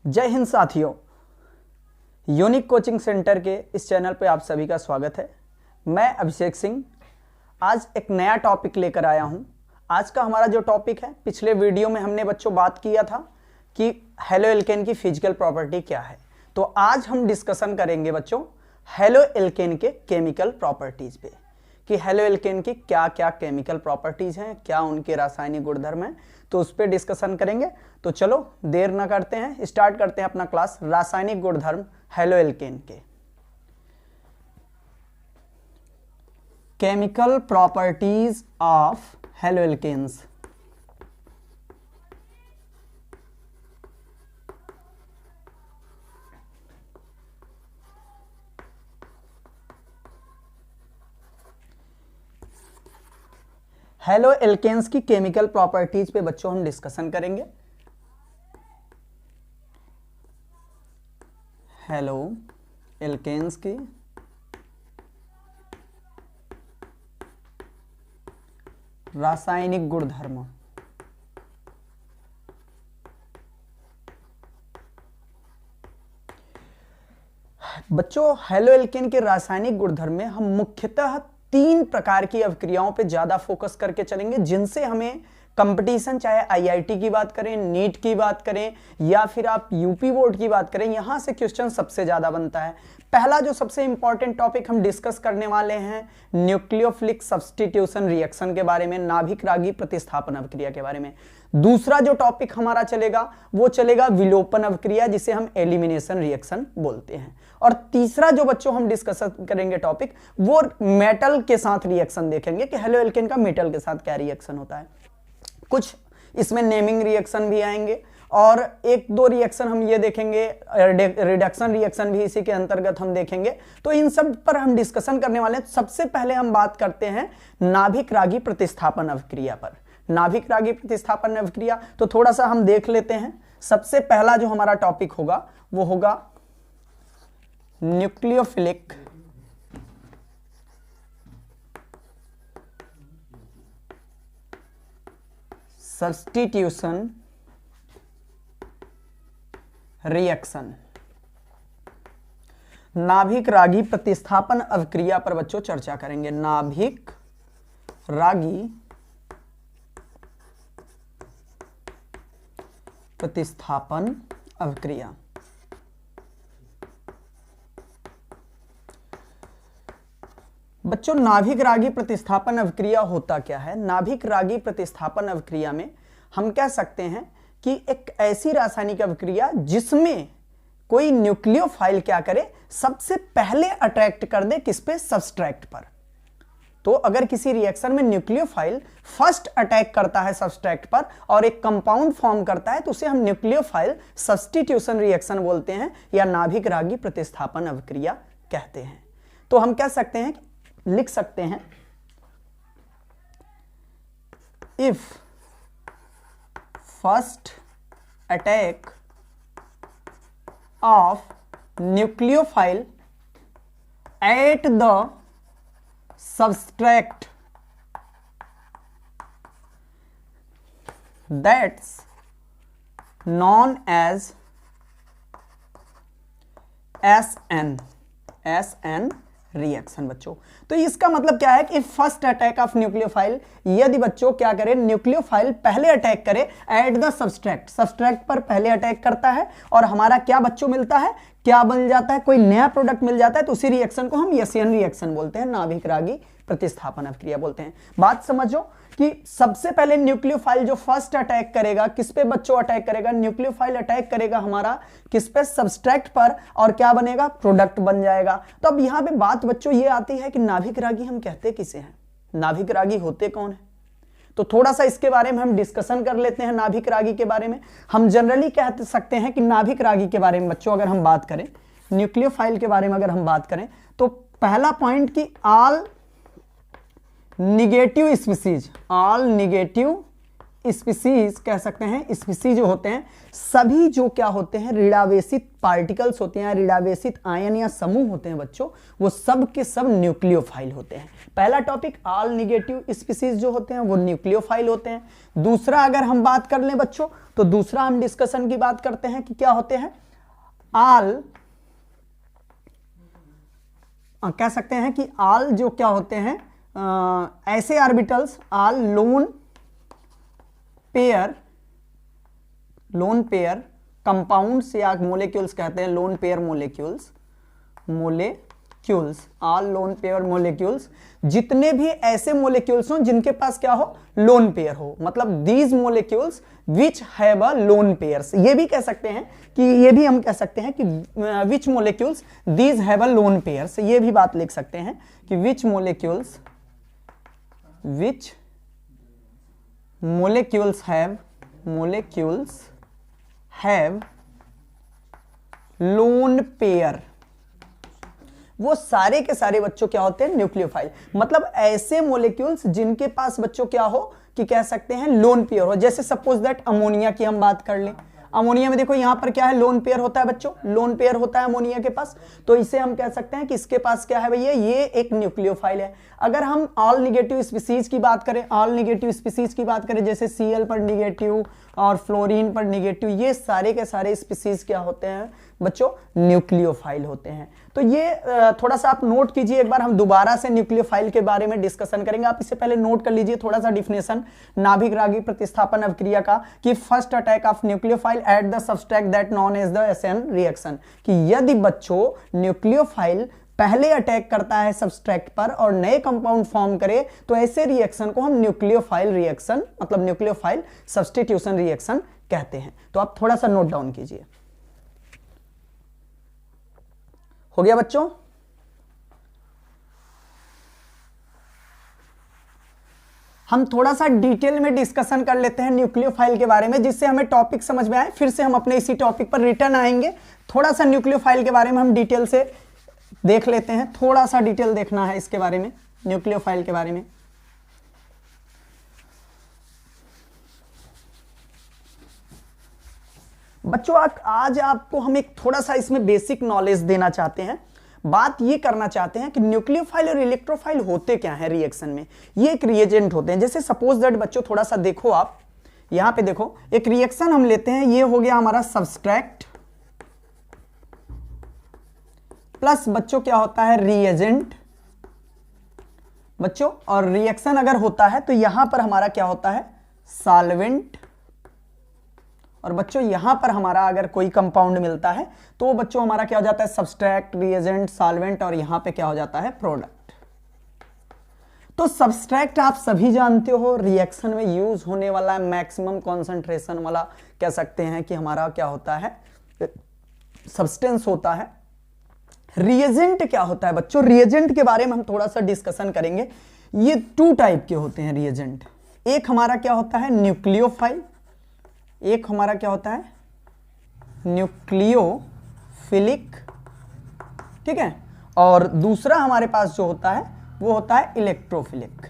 जय हिंद साथियों, unique coaching centre के इस चैनल पे आप सभी का स्वागत है। मैं अभिषेक सिंह आज एक नया टॉपिक लेकर आया हूं। आज का हमारा जो टॉपिक है, पिछले वीडियो में हमने बच्चों बात किया था कि हेलो एल्केन की फिजिकल प्रॉपर्टी क्या है। तो आज हम डिस्कशन करेंगे बच्चों हेलो एल्केन के केमिकल प्रॉपर्टीज पे कि हेलो एल्केन की क्या क्या केमिकल प्रॉपर्टीज हैं, क्या उनके रासायनिक गुणधर्म हैं, तो उस पर डिस्कशन करेंगे। तो चलो देर ना करते हैं, स्टार्ट करते हैं अपना क्लास। रासायनिक गुणधर्म हेलो एल्केन के। Chemical properties of haloalkanes. Haloalkanes की केमिकल प्रॉपर्टीज पे बच्चों हम डिस्कशन करेंगे। हेलो एल्केन्स की रासायनिक गुणधर्म। बच्चों हेलो एल्केन के रासायनिक गुणधर्म में हम मुख्यतः 3 प्रकार की अभिक्रियाओं पे ज्यादा फोकस करके चलेंगे, जिनसे हमें कंपटीशन, चाहे आईआईटी की बात करें, नीट की बात करें या फिर आप यूपी बोर्ड की बात करें, यहां से क्वेश्चन सबसे ज्यादा बनता है। पहला जो सबसे इंपॉर्टेंट टॉपिक हम डिस्कस करने वाले हैं, न्यूक्लियोफिलिक सब्स्टिट्यूशन रिएक्शन के बारे में, नाभिक रागी प्रतिस्थापन अभिक्रिया के बारे में। दूसरा जो टॉपिक हमारा चलेगा वो चलेगा विलोपन अभिक्रिया, जिसे हम एलिमिनेशन रिएक्शन बोलते हैं। और तीसरा जो बच्चों हम डिस्कस करेंगे टॉपिक, वो मेटल के साथ रिएक्शन देखेंगे कि हेलो एल्केन का मेटल के साथ क्या रिएक्शन होता है। कुछ इसमें नेमिंग रिएक्शन भी आएंगे और 1-2 रिएक्शन हम ये देखेंगे, रिडक्शन रिएक्शन भी इसी के अंतर्गत हम देखेंगे। तो इन सब पर हम डिस्कशन करने वाले हैं। सबसे पहले हम बात करते हैं नाभिक रागी प्रतिस्थापन अभिक्रिया पर। नाभिक रागी प्रतिस्थापन अभिक्रिया तो थोड़ा सा हम देख लेते हैं। सबसे पहला जो हमारा टॉपिक होगा वो होगा न्यूक्लियोफिलिक सब्स्टिट्यूशन रिएक्शन। नाभिक रागी प्रतिस्थापन अभिक्रिया पर बच्चों चर्चा करेंगे। नाभिक रागी प्रतिस्थापन अभिक्रिया। बच्चों नाभिक रागी प्रतिस्थापन अभिक्रिया होता क्या है? नाभिक रागी प्रतिस्थापन अभिक्रिया में हम कह सकते हैं कि एक ऐसी रासायनिक अभिक्रिया जिसमें कोई न्यूक्लियोफाइल क्या करे, सबसे पहले अट्रैक्ट कर दे किस पे? सब्सट्रैक्ट पर। तो अगर किसी रिएक्शन में न्यूक्लियोफाइल फर्स्ट अटैक करता है सब्सट्रैक्ट पर और एक कंपाउंड फॉर्म करता है, तो उसे हम न्यूक्लियोफाइल सब्स्टिट्यूशन रिएक्शन बोलते हैं या नाभिक रागी प्रतिस्थापन अभिक्रिया कहते हैं। तो हम कह सकते हैं, लिख सकते हैं, if first attack of nucleophile at the substract, that's known as SN reaction. बच्चों तो इसका मतलब क्या है कि फर्स्ट अटैक ऑफ न्यूक्लियोफाइल, यदि बच्चों क्या करे, न्यूक्लियोफाइल पहले अटैक करे एट द सब्सट्रैक्ट, सब्सट्रैक्ट पर पहले अटैक करता है और हमारा क्या बच्चों मिलता है, क्या बन जाता है, कोई नया प्रोडक्ट मिल जाता है, तो उसी रिएक्शन को हम एसएन रिएक्शन बोलते हैं, नाभिक रागी प्रतिस्थापन अभिक्रिया बोलते हैं। बात समझो कि सबसे पहले न्यूक्लियोफाइल जो फर्स्ट अटैक करेगा, किस पे बच्चों अटैक करेगा? न्यूक्लियोफाइल अटैक करेगा हमारा किस पे? सब्सट्रैक्ट पर, और क्या बनेगा? प्रोडक्ट बन जाएगा। तो अब यहां पे बात बच्चों ये आती है कि नाभिक रागी हम कहते किसे हैं, नाभिक रागी होते कौन है? तो थोड़ा सा इसके बारे में हम डिस्कशन कर लेते हैं। नाभिक रागी के बारे में हम जनरली कह सकते हैं कि नाभिक रागी के बारे में बच्चों अगर हम बात करें, न्यूक्लियोफाइल के बारे में अगर हम बात करें, तो पहला पॉइंट कि all negative species, all negative species कह सकते हैं, स्पीसीज जो होते हैं सभी जो क्या होते हैं ऋणावेशित पार्टिकल्स होते हैं, ऋणावेशित आयन या समूह होते हैं बच्चों, वो सब के सब न्यूक्लियोफाइल होते हैं। पहला टॉपिक ऑल नेगेटिव स्पीसीज जो होते हैं वो न्यूक्लियोफाइल होते हैं। दूसरा अगर हम बात कर लें बच्चों तो दूसरा हम डिस्कशन की बात करते हैं कि क्या होते हैं ऑल, कह सकते हैं कि ऑल जो क्या होते हैं ऐसे orbitals, all lone pair compounds या मोलेक्यूल्स कहते हैं, lone pair molecules, all lone pair molecules, जितने भी ऐसे मोलेक्यूल्स हो जिनके पास क्या हो लोन पेयर हो, मतलब these molecules which have a lone pairs. ये भी कह सकते हैं कि ये भी हम कह सकते हैं कि which molecules these have a lone pairs, ये भी बात लिख सकते हैं कि which molecules have lone pair, वो सारे के सारे बच्चों क्या होते हैं न्यूक्लियोफाइल, मतलब ऐसे मोलेक्यूल्स जिनके पास बच्चों क्या हो कि कह सकते हैं लोन पेयर हो। जैसे सपोज दैट अमोनिया की हम बात कर लें, अमोनिया में देखो यहां पर क्या है लोन पेयर होता है बच्चों, लोन पेयर होता है अमोनिया के पास, तो इसे हम कह सकते हैं कि इसके पास क्या है भैया ये एक न्यूक्लियोफाइल है। अगर हम ऑल नेगेटिव स्पीसीज की बात करें, ऑल नेगेटिव स्पीसीज की बात करें जैसे Cl पर नेगेटिव और फ्लोरीन पर नेगेटिव, ये सारे के सारे स्पीसीज क्या होते हैं बच्चों न्यूक्लियोफाइल होते हैं। तो ये थोड़ा सा आप नोट कीजिए, एक बार हम दोबारा से न्यूक्लियोफाइल के बारे में डिस्कशन करेंगे, आप इससे पहले नोट कर लीजिए थोड़ा सा डिफिनेशन नाभिक रागी प्रतिस्थापन अभिक्रिया का, कि first attack of nucleophile at the substrate that known as the SN reaction, कि यदि बच्चों न्यूक्लियोफाइल पहले अटैक करता है सबस्ट्रेट पर और नए कंपाउंड फॉर्म करे तो ऐसे रिएक्शन को हम न्यूक्लियोफाइल रिएक्शन मतलब न्यूक्लियोफाइल सब्स्टिट्यूशन रिएक्शन कहते हैं। तो आप थोड़ा सा नोट डाउन कीजिए। हो गया बच्चों? हम थोड़ा सा डिटेल में डिस्कशन कर लेते हैं न्यूक्लियोफाइल के बारे में, जिससे हमें टॉपिक समझ में आए, फिर से हम अपने इसी टॉपिक पर रिटर्न आएंगे। थोड़ा सा न्यूक्लियोफाइल के बारे में हम डिटेल से देख लेते हैं, थोड़ा सा डिटेल देखना है इसके बारे में, न्यूक्लियोफाइल के बारे में। बच्चों आज आपको हम एक थोड़ा सा इसमें बेसिक नॉलेज देना चाहते हैं, बात ये करना चाहते हैं कि न्यूक्लियोफाइल और इलेक्ट्रोफाइल होते क्या है रिएक्शन में। ये एक रिएजेंट होते हैं, जैसे सपोज दैट बच्चों थोड़ा सा देखो, आप यहां पे देखो एक रिएक्शन हम लेते हैं, ये हो गया हमारा सबस्ट्रैक्ट प्लस बच्चों क्या होता है रिएजेंट बच्चों, और रिएक्शन अगर होता है तो यहां पर हमारा क्या होता है सॉल्वेंट, और बच्चों यहां पर हमारा अगर कोई कंपाउंड मिलता है तो बच्चों हमारा क्या हो जाता है सबस्ट्रैक्ट, रिएजेंट, सॉल्वेंट, और यहां पे क्या हो जाता है प्रोडक्ट। तो सबस्ट्रैक्ट आप सभी जानते हो रिएक्शन में यूज होने वाला मैक्सिमम कॉन्सेंट्रेशन वाला कह सकते हैं कि हमारा क्या होता है सब्सटेंस होता है। रिएजेंट क्या होता है बच्चों, रिएजेंट के बारे में हम थोड़ा सा डिस्कशन करेंगे। ये टू टाइप के होते हैं रिएजेंट, एक हमारा क्या होता है न्यूक्लियोफाइल, एक हमारा क्या होता है न्यूक्लियोफिलिक, ठीक है, और दूसरा हमारे पास जो होता है वो होता है इलेक्ट्रोफिलिक,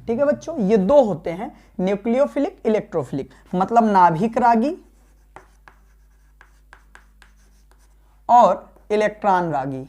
ठीक है बच्चों। ये दो होते हैं न्यूक्लियोफिलिक, इलेक्ट्रोफिलिक, मतलब नाभिक रागी और इलेक्ट्रॉन रागी,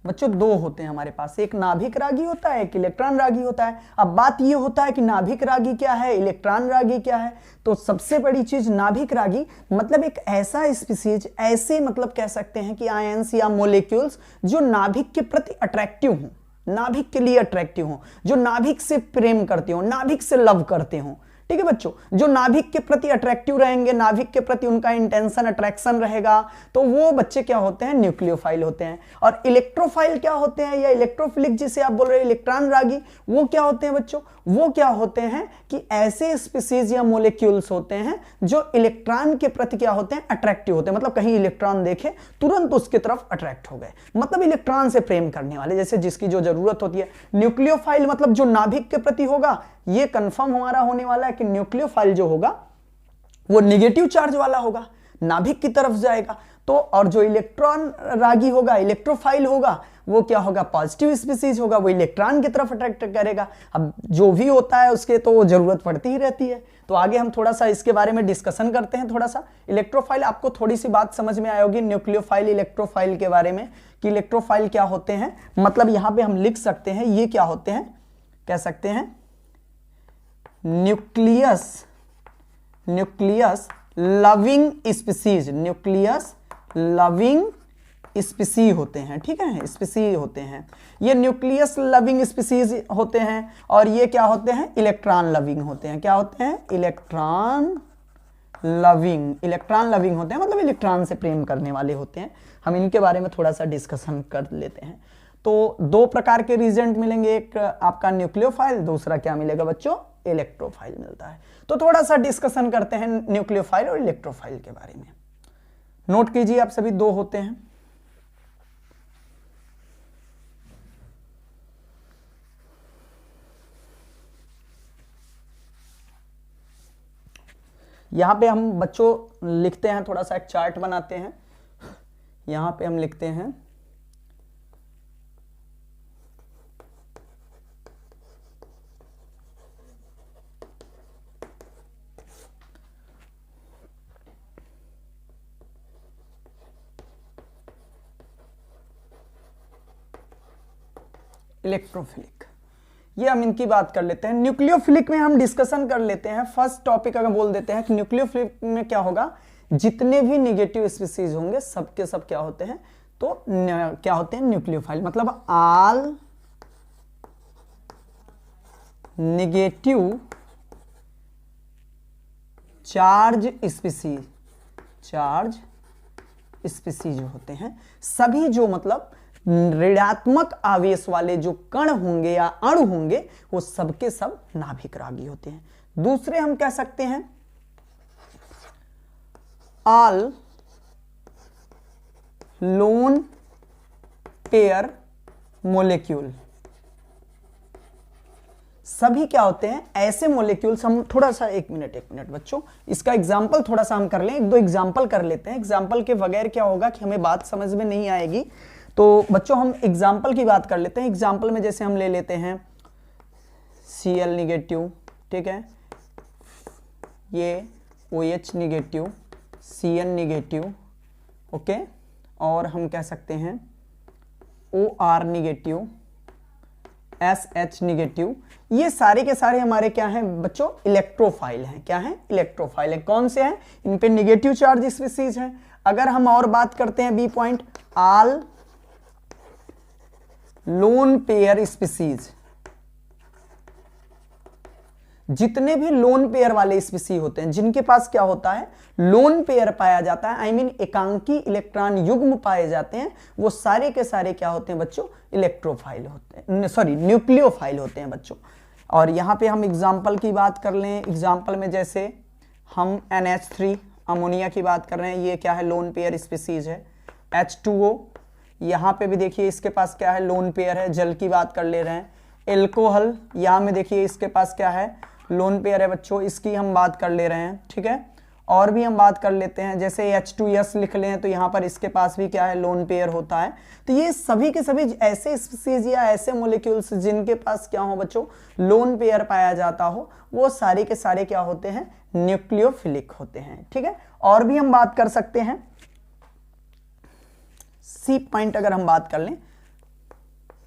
बच्चों दो होते हैं हमारे पास, एक नाभिक रागी होता है, एक इलेक्ट्रॉन रागी होता है। अब बात ये होता है कि नाभिक रागी क्या है, इलेक्ट्रॉन रागी क्या है। तो सबसे बड़ी चीज नाभिक रागी मतलब एक ऐसा स्पीसीज, ऐसे मतलब कह सकते हैं कि आयंस या मोलेक्यूल्स जो नाभिक के प्रति अट्रैक्टिव हो, नाभिक के लिए अट्रैक्टिव हो, जो नाभिक से प्रेम करते हो, नाभिक से लव करते हो, ठीक है बच्चों, जो नाभिक के प्रति अट्रैक्टिव रहेंगे, नाभिक के प्रति उनका इंटेंशन अट्रैक्शन रहेगा, तो वो बच्चे क्या होते हैं न्यूक्लियोफाइल होते हैं। और इलेक्ट्रोफाइल क्या होते हैं या इलेक्ट्रोफिलिक जिसे आप बोल रहे हैं इलेक्ट्रॉन रागी, वो क्या होते हैं बच्चों, वो क्या होते हैं कि ऐसे स्पीसीज या मोलेक्यूल्स होते हैं जो इलेक्ट्रॉन के प्रति क्या होते हैं अट्रैक्टिव होते हैं, मतलब कहीं इलेक्ट्रॉन देखे तुरंत उसकी तरफ अट्रैक्ट हो गए, मतलब इलेक्ट्रॉन से प्रेम करने वाले, जैसे जिसकी जो जरूरत होती है। न्यूक्लियोफाइल मतलब जो नाभिक के प्रति होगा, ये कंफर्म हमारा होने वाला है कि न्यूक्लियोफाइल जो होगा वो नेगेटिव चार्ज वाला होगा, नाभिक की तरफ जाएगा। तो और जो इलेक्ट्रॉन रागी होगा, इलेक्ट्रोफाइल होगा, वो क्या होगा, पॉजिटिव स्पीसीज होगा, वो इलेक्ट्रॉन की तरफ अट्रैक्ट करेगा। अब जो भी होता है उसके तो जरूरत पड़ती ही रहती है। तो आगे हम थोड़ा सा इसके बारे में डिस्कशन करते हैं। थोड़ा सा इलेक्ट्रोफाइल, आपको थोड़ी सी बात समझ में आई होगी न्यूक्लियोफाइल इलेक्ट्रोफाइल के बारे में, कि इलेक्ट्रोफाइल क्या होते हैं। मतलब यहां पे हम लिख सकते हैं ये क्या होते हैं, कह सकते हैं nucleus loving species, nucleus loving स्पीसी होते हैं, ठीक है, स्पीसी होते हैं। ये न्यूक्लियस लविंग स्पीसीज होते हैं, और ये क्या होते हैं, इलेक्ट्रॉन लविंग होते हैं। क्या होते हैं, इलेक्ट्रॉन लविंग होते हैं, मतलब इलेक्ट्रॉन से प्रेम करने वाले होते हैं। हम इनके बारे में थोड़ा सा डिस्कशन कर लेते हैं। तो दो प्रकार के रिजेंट मिलेंगे, एक आपका न्यूक्लियोफाइल, दूसरा क्या मिलेगा बच्चों, इलेक्ट्रोफाइल मिलता है। तो थोड़ा सा डिस्कशन करते हैं न्यूक्लियोफाइल और इलेक्ट्रोफाइल के बारे में। नोट कीजिए आप सभी, दो होते हैं। यहां पे हम बच्चों लिखते हैं, थोड़ा सा एक चार्ट बनाते हैं। यहां पे हम लिखते हैं इलेक्ट्रोफिलिक, ये हम इनकी बात कर लेते हैं। न्यूक्लियोफिलिक में हम डिस्कशन कर लेते हैं। फर्स्ट टॉपिक अगर बोल देते हैं कि न्यूक्लियोफिलिक में क्या होगा, जितने भी निगेटिव स्पीसीज होंगे सबके सब क्या होते हैं, तो क्या होते हैं, न्यूक्लियोफाइल। मतलब ऑल निगेटिव चार्ज स्पीसीज होते हैं, सभी जो मतलब ऋणात्मक आवेश वाले जो कण होंगे या अणु होंगे, वो सबके सब नाभिक रागी होते हैं। दूसरे हम कह सकते हैं ऑल लोन पेयर मोलेक्यूल, सभी क्या होते हैं, ऐसे मोलेक्यूल्स। हम थोड़ा सा एक मिनट बच्चों, इसका एग्जांपल थोड़ा सा हम कर लें, एक दो एग्जांपल कर लेते हैं। एग्जांपल के बगैर क्या होगा कि हमें बात समझ में नहीं आएगी। तो बच्चों हम एग्जाम्पल की बात कर लेते हैं। एग्जाम्पल में जैसे हम ले लेते हैं Cl निगेटिव, ठीक है, ये OH negative, Cn negative, okay, और हम कह सकते हैं OR निगेटिव, SH निगेटिव। ये सारे के सारे हमारे क्या हैं बच्चों, इलेक्ट्रोफाइल हैं। क्या हैं, इलेक्ट्रोफाइल हैं। कौन से हैं, इन पे निगेटिव चार्ज स्पीसीज हैं। अगर हम और बात करते हैं B point, all lone pair species, जितने भी लोन पेयर वाले स्पीसी होते हैं, जिनके पास क्या होता है, लोन पेयर पाया जाता है, आई मीन एकांकी इलेक्ट्रॉन युग्म पाए जाते हैं, वो सारे के सारे क्या होते हैं बच्चों, इलेक्ट्रोफाइल होते हैं, सॉरी न्यूक्लियोफाइल होते हैं बच्चों। और यहां पे हम एग्जाम्पल की बात कर लें। एग्जाम्पल में जैसे हम NH3 अमोनिया की बात कर रहे हैं, ये क्या है, लोन पेयर स्पीसीज है। H2O, यहां पे भी देखिए इसके पास क्या है, लोन पेयर है, जल की बात कर ले रहे हैं। एल्कोहल, यहां में देखिए इसके पास क्या है, लोन पेयर है बच्चों, इसकी हम बात कर ले रहे हैं, ठीक है। और भी हम बात कर लेते हैं, जैसे H2S लिख लें तो यहां पर इसके पास भी क्या है, लोन पेयर होता है। तो ये सभी के सभी ऐसे स्पीसीज या ऐसे मोलिक्यूल्स जिनके पास क्या हो बच्चों, लोन पेयर पाया जाता हो, वो सारे के सारे क्या होते हैं, न्यूक्लियोफिलिक होते हैं, ठीक है। और भी हम बात कर सकते हैं, सी पॉइंट अगर हम बात कर लें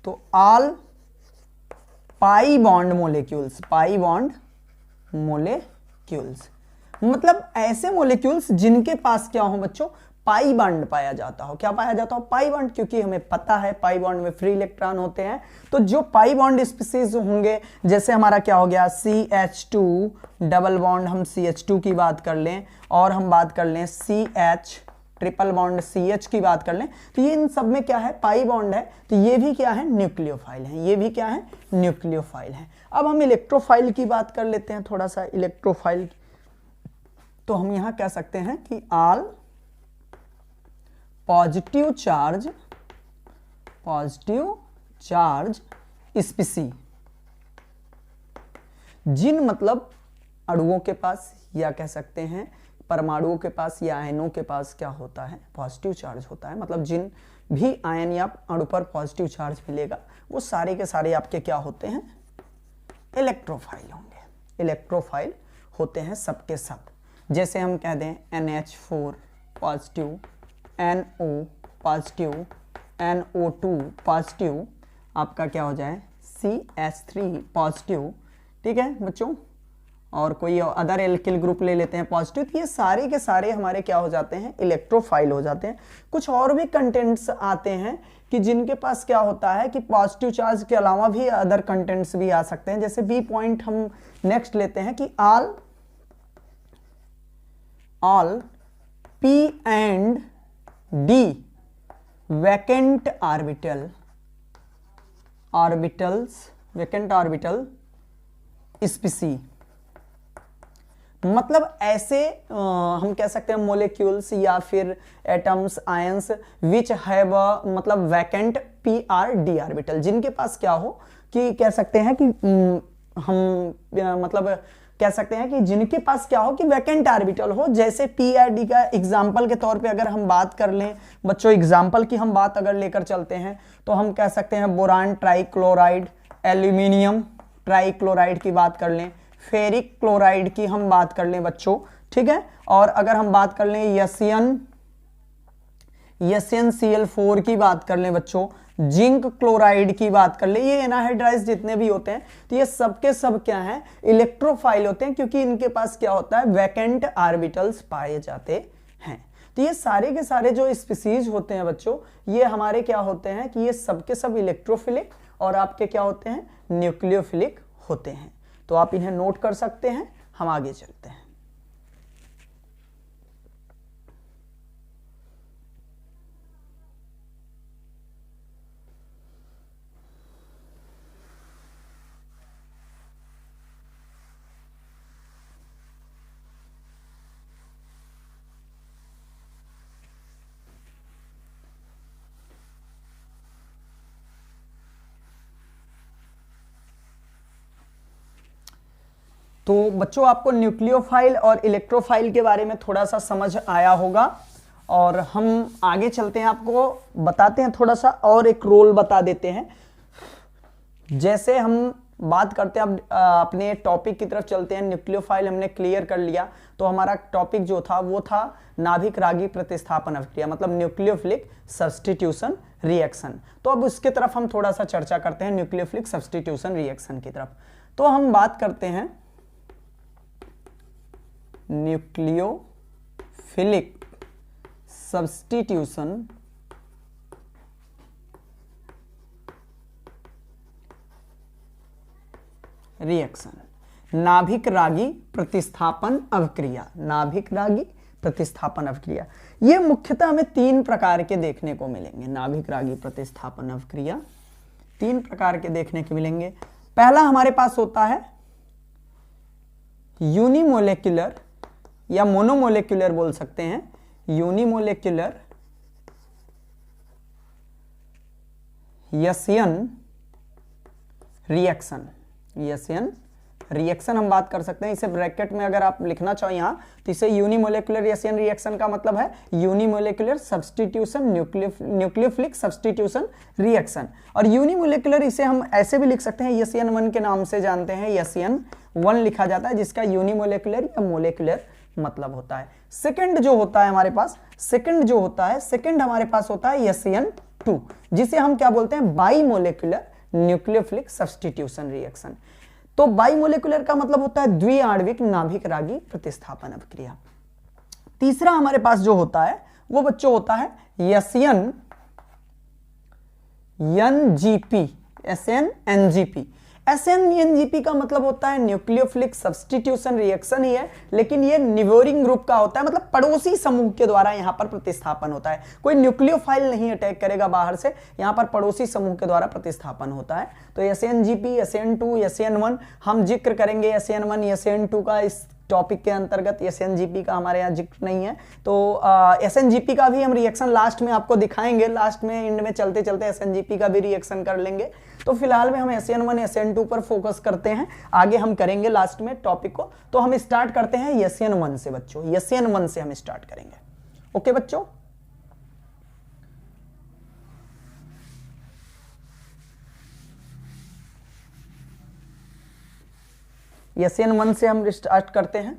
तो ऑल पाई बॉन्ड मोलिक्यूल्स, मतलब ऐसे मोलिक्यूल्स जिनके पास क्या हो बच्चों, पाई बॉन्ड पाया जाता हो। क्या पाया जाता हो, पाई बॉन्ड, क्योंकि हमें पता है पाई बॉन्ड में फ्री इलेक्ट्रॉन होते हैं। तो जो पाई बॉन्ड स्पीसीज होंगे, जैसे हमारा क्या हो गया, CH2 डबल बॉन्ड, हम CH2 की बात कर लें, और हम बात कर लें CH ट्रिपल बॉन्ड CH की बात कर लें, तो ये इन सब में क्या है, पाई बॉन्ड है। तो ये भी क्या है, न्यूक्लियोफाइल है, ये भी क्या है, न्यूक्लियोफाइल है। अब हम इलेक्ट्रोफाइल की बात कर लेते हैं, थोड़ा सा इलेक्ट्रोफाइल। तो हम यहां कह सकते हैं कि ऑल पॉजिटिव चार्ज स्पीसी, जिन मतलब अणुओं के पास, या कह सकते हैं परमाणुओं के पास या आयनों के पास क्या होता है, पॉजिटिव चार्ज होता है। मतलब जिन भी आयन या अणु पर पॉजिटिव चार्ज मिलेगा वो सारे के सारे आपके क्या होते हैं, इलेक्ट्रोफाइल होंगे, इलेक्ट्रोफाइल होते हैं सबके सब। जैसे हम कह दें NH4 positive, NO positive, NO2 positive, आपका क्या हो जाए CH3 पॉजिटिव, ठीक है बच्चों, और कोई अदर एल्किल ग्रुप ले लेते हैं पॉजिटिव, तो ये सारे के सारे हमारे क्या हो जाते हैं, इलेक्ट्रोफाइल हो जाते हैं। कुछ और भी कंटेंट्स आते हैं कि जिनके पास क्या होता है कि पॉजिटिव चार्ज के अलावा भी अदर कंटेंट्स भी आ सकते हैं। जैसे बी पॉइंट हम नेक्स्ट लेते हैं कि all P and D vacant orbital स्पीसी, मतलब ऐसे हम कह सकते हैं मोलिक्यूल्स या फिर एटम्स, आयंस विच हैव मतलब वैकेंट PrD ऑर्बिटल, जिनके पास क्या हो कि कह सकते हैं कि हम मतलब कह सकते हैं कि जिनके पास क्या हो कि वैकेंट ऑर्बिटल हो। जैसे PrD का एग्जाम्पल के तौर पे अगर हम बात कर लें बच्चों, एग्जाम्पल की हम बात अगर लेकर चलते हैं तो हम कह सकते हैं बोरान ट्राइक्लोराइड, एल्यूमिनियम ट्राइक्लोराइड की बात कर लें, फेरिक क्लोराइड की हम बात कर लें बच्चों, ठीक है। और अगर हम बात कर लें YaCN की बात कर लें बच्चों, जिंक क्लोराइड की बात कर ले, ये एनाहाइड्राइड जितने भी होते हैं तो ये सबके सब क्या हैं, इलेक्ट्रोफाइल होते हैं, क्योंकि इनके पास क्या होता है, वैकेंट ऑर्बिटल्स पाए जाते हैं। तो ये सारे के सारे जो स्पीसीज होते हैं बच्चों, ये हमारे क्या होते हैं कि ये सबके सब इलेक्ट्रोफिलिक और आपके क्या होते हैं, न्यूक्लियोफिलिक होते हैं। तो आप इन्हें नोट कर सकते हैं। हम आगे चलते हैं। तो बच्चों आपको न्यूक्लियोफाइल और इलेक्ट्रोफाइल के बारे में थोड़ा सा समझ आया होगा, और हम आगे चलते हैं, आपको बताते हैं थोड़ा सा और एक रोल बता देते हैं। जैसे हम बात करते हैं, अब अपने टॉपिक की तरफ चलते हैं। न्यूक्लियोफाइल हमने क्लियर कर लिया, तो हमारा टॉपिक जो था वो था नाभिक रागी प्रतिस्थापन अभिक्रिया, मतलब न्यूक्लियोफिलिक सब्स्टिट्यूशन रिएक्शन। तो अब उसके तरफ हम थोड़ा सा चर्चा करते हैं, न्यूक्लियोफिलिक सब्स्टिट्यूशन रिएक्शन की तरफ। तो हम बात करते हैं न्यूक्लियोफिलिक सब्स्टिट्यूशन रिएक्शन, नाभिक रागी प्रतिस्थापन अभिक्रिया, नाभिक रागी प्रतिस्थापन अभिक्रिया। ये मुख्यतः हमें तीन प्रकार के देखने को मिलेंगे। नाभिक रागी प्रतिस्थापन अभिक्रिया तीन प्रकार के देखने को मिलेंगे। पहला हमारे पास होता है यूनिमोलेक्युलर या मोनोमोलेक्युलर बोल सकते हैं, यूनिमोलेक्युलर YaCN रिएक्शन। YaCN रिएक्शन हम बात कर सकते हैं, इसे ब्रैकेट में अगर आप लिखना चाहो यहां, तो इसे यूनिमोलेक्युलर YaCN रिएक्शन का मतलब है यूनिमोलेक्युलर सब्स्टिट्यूशन न्यूक्लियोफिलिक सब्स्टिट्यूशन रिएक्शन। और यूनिमोलेक्युलर इसे हम ऐसे भी लिख सकते हैं, YaCN1 के नाम से जानते हैं, YaCN1 लिखा जाता है, जिसका यूनिमोलेक्युलर या मोलेक्युलर मतलब होता है। सेकंड जो होता है हमारे पास, सेकंड हमारे पास होता है YaCN2, जिसे हम क्या बोलते हैं, बाईमोलेक्युलर न्यूक्लियोफिलिक सब्स्टिट्यूशन रिएक्शन। तो बाईमोलेक्युलर का मतलब होता है द्विआण्विक नाभिक रागी प्रतिस्थापन अभिक्रिया। तीसरा हमारे पास जो होता है वो बच्चों होता है YaCN NGP। SN-NGP का मतलब होता है न्यूक्लियोफिलिक सब्स्टिट्यूशन रिएक्शन ही है, लेकिन ये निबोरिंग ग्रुप का होता है, मतलब पड़ोसी समूह के द्वारा यहां पर प्रतिस्थापन होता है। कोई न्यूक्लियोफाइल नहीं अटैक करेगा बाहर से, यहां पर पड़ोसी समूह के द्वारा प्रतिस्थापन होता है। तो SN-GP, SN2, YaCN1 हम जिक्र करेंगे, YaCN1 YaCN2 का टॉपिक के अंतर्गत, एसएनजीपी का हमारे यहाँ जिक्र नहीं है, तो एसएनजीपी का भी हम रिएक्शन लास्ट में आपको दिखाएंगे, लास्ट में एंड में चलते चलते एसएनजीपी का भी रिएक्शन कर लेंगे। तो फिलहाल में हम SN1 SN2 पर फोकस करते हैं, आगे हम करेंगे लास्ट में टॉपिक को। तो हम स्टार्ट करते हैं SN1 से बच्चों, SN1 से हम स्टार्ट करेंगे। ओके बच्चों, SN1 से हम स्टार्ट करते हैं।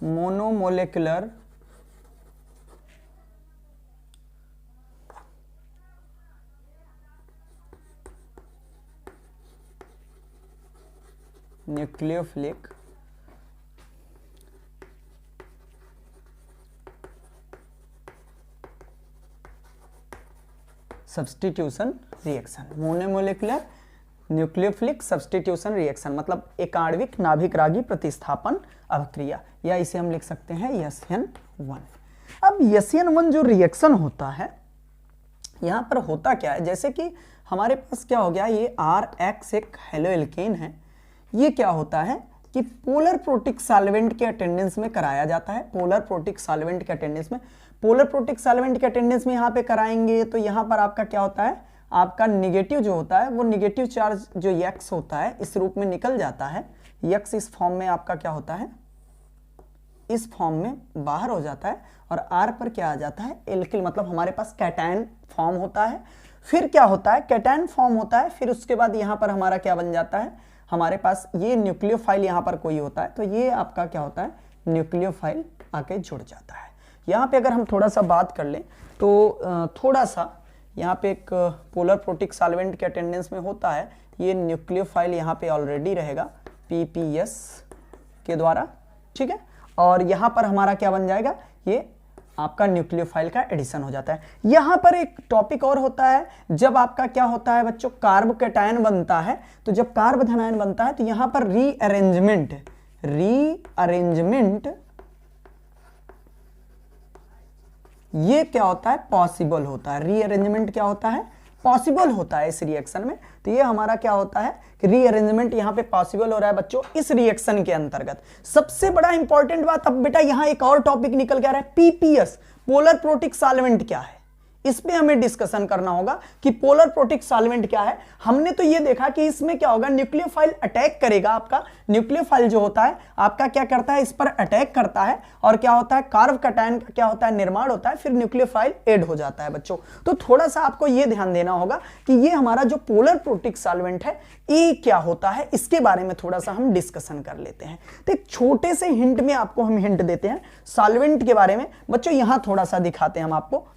Monomolecular nucleophilic substitution reaction, monomolecular nucleophilic substitution reaction मतलब एकाण्विक नाभिक रागी प्रतिस्थापन अभिक्रिया, या इसे हम लिख सकते हैं SN1। अब SN1 जो रिएक्शन होता है, यहां पर होता क्या है, जैसे कि हमारे पास क्या हो गया, ये RX एक हेलोएल्केन है, ये क्या होता है कि पोलर प्रोटिक सॉल्वेंट के अटेंडेंस में कराया जाता है, पोलर प्रोटिक सॉल्वेंट के अटेंडेंस में, पोलर प्रोटिक सॉल्वेंट के अटेंडेंस में यहाँ पे कराएंगे तो यहाँ पर आपका क्या होता है, आपका निगेटिव जो होता है वो निगेटिव चार्ज जो X होता है इस रूप में निकल जाता है, X इस फॉर्म में आपका क्या होता है, इस फॉर्म में बाहर हो जाता है, और R पर क्या आ जाता है, एल्किल, मतलब हमारे पास कैटायन फॉर्म होता है। फिर क्या होता है, कैटायन फॉर्म होता है, फिर उसके बाद यहाँ पर हमारा क्या बन जाता है, हमारे पास ये न्यूक्लियोफाइल यहाँ पर कोई होता है, तो ये आपका क्या होता है, न्यूक्लियोफाइल आके जुड़ जाता है। यहाँ पे अगर हम थोड़ा सा बात कर लें तो थोड़ा सा यहाँ पे एक पोलर प्रोटिक सॉल्वेंट के अटेंडेंस में होता है, ये न्यूक्लियोफाइल यहाँ पे ऑलरेडी रहेगा PPS के द्वारा, ठीक है, और यहाँ पर हमारा क्या बन जाएगा, ये आपका न्यूक्लियोफाइल का एडिशन हो जाता है। यहाँ पर एक टॉपिक और होता है, जब आपका क्या होता है बच्चों, कार्ब कैटायन बनता है, तो जब कार्ब धनायन बनता है तो यहाँ पर रीअरेंजमेंट ये क्या होता है, पॉसिबल होता है, रीअरेंजमेंट क्या होता है, पॉसिबल होता है इस रिएक्शन में। तो ये हमारा क्या होता है कि रीअरेंजमेंट यहाँ पे पॉसिबल हो रहा है बच्चों इस रिएक्शन के अंतर्गत। सबसे बड़ा इंपॉर्टेंट बात, अब बेटा यहाँ एक और टॉपिक निकल के आ रहा है, PPS पोलर प्रोटिक सॉल्वेंट क्या है, इस पे हमें डिस्कशन करना होगा कि पोलर प्रोटिक सॉल्वेंट क्या है। हमने तो ये देखा कि इसमें क्या होगा, न्यूक्लियोफाइल अटैक करेगा, आपका न्यूक्लियोफाइल जो होता है आपका क्या करता है, इस पर अटैक करता है, और क्या होता है, कार्ब कैटायन का क्या होता है, निर्माण होता है, फिर न्यूक्लियोफाइल ऐड हो जाता है बच्चों। तो थोड़ा सा आपको ये ध्यान देना होगा कि ये हमारा जो पोलर प्रोटिक सॉल्वेंट है ये क्या होता है, इसके बारे में थोड़ा सा हम डिस्कशन कर लेते हैं। तो एक छोटे से हिंट में आपको हम हिंट देते हैं सॉल्वेंट के बारे में बच्चों, यहां थोड़ा सा दिखाते हैं हम आपको।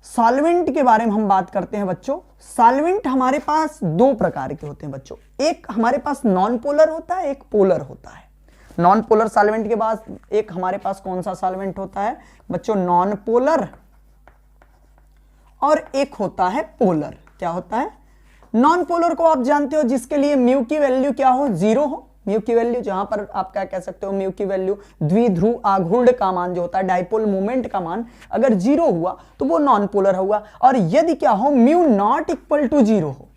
सॉल्वेंट के बारे में हम बात करते हैं बच्चों। सॉल्वेंट हमारे पास दो प्रकार के होते हैं बच्चों, एक हमारे पास नॉन पोलर होता है, एक पोलर होता है। नॉन पोलर सॉल्वेंट के बाद एक हमारे पास कौन सा सॉल्वेंट होता है बच्चों, नॉन पोलर, और एक होता है पोलर। क्या होता है, नॉन पोलर को आप जानते हो जिसके लिए म्यू की वैल्यू क्या हो, 0 हो, म्यू की वैल्यू, जहां पर आप क्या कह सकते हो, म्यू की वैल्यू द्विध्रुव आघूर्ण का मान जो होता है, डाइपोल मोमेंट का मान अगर 0 हुआ तो वो नॉन पोलर हुआ। और यदि क्या हो, म्यू नॉट इक्वल टू 0 हो,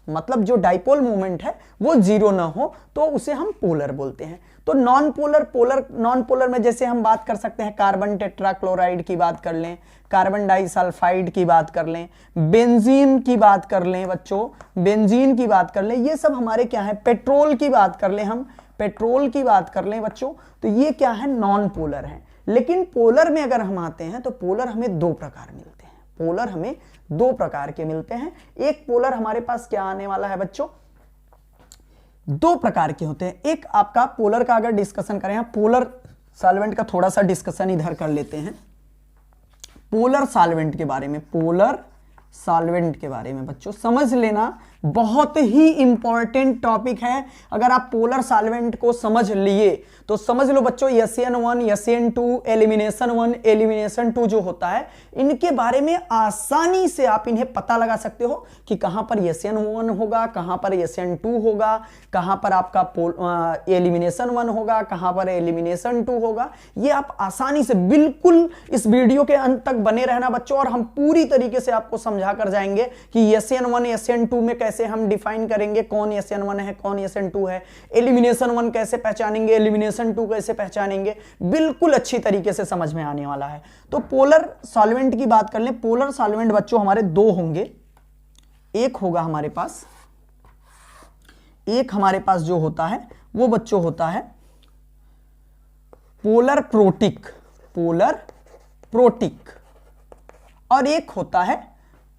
मतलब जो डाइपोल मोमेंट है वो 0 ना हो, तो उसे हम पोलर बोलते हैं। तो non polar, polar, non polar में जैसे हम बात कर सकते हैं कार्बन टेट्राक्लोराइड की बात कर लें, कार्बन डाइसल्फाइड की बात कर लें, बेंजीन की बात कर लें बच्चों, बेंजीन की बात कर लें, ये सब हमारे क्या है, पेट्रोल की बात कर लें, हम पेट्रोल की बात कर लें बच्चों, तो ये क्या है, नॉन पोलर है। लेकिन पोलर में अगर हम आते हैं तो पोलर हमें दो प्रकार मिलते हैं, पोलर हमें दो प्रकार के मिलते हैं। एक पोलर हमारे पास क्या आने वाला है बच्चों, दो प्रकार के होते हैं। एक आपका पोलर का अगर डिस्कशन करें, पोलर सॉल्वेंट का थोड़ा सा डिस्कशन इधर कर लेते हैं, पोलर सॉल्वेंट के बारे में, पोलर सॉल्वेंट के बारे में बच्चों समझ लेना बहुत ही इंपॉर्टेंट टॉपिक है। अगर आप पोलर सॉल्वेंट को समझ लिए तो समझ लो बच्चों, SN1, SN2, एलिमिनेशन 1, एलिमिनेशन 2 जो होता है, इनके बारे में आसानी से आप इन्हें पता लगा सकते हो कि कहां पर SN1 होगा, कहां पर SN2 होगा, कहां पर आपका एलिमिनेशन 1 होगा, कहां पर एलिमिनेशन 2 होगा। ये आप आसानी से, बिल्कुल इस वीडियो के अंत तक बने रहना बच्चों, और हम पूरी तरीके से आपको समझा कर जाएंगे कि SN1 SN2 में कैसे हम डिफाइन करेंगे कौन SN1 है कौन SN2 है, एलिमिनेशन 1 कैसे पहचानेंगे, एलिमिनेशन 2 कैसे पहचानेंगे, बिल्कुल अच्छी तरीके से समझ में आने वाला है। तो पोलर सॉल्वेंट की बात कर लें। पोलर सॉल्वेंट बच्चों हमारे दो होंगे। एक होगा हमारे पास, एक हमारे पास जो होता है वो बच्चों होता है पोलर प्रोटिक, पोलर प्रोटिक, और एक होता है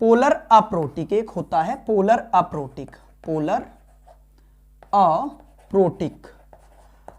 पोलर अप्रोटिक, एक होता है पोलर अप्रोटिक, पोलर अप्रोटिक।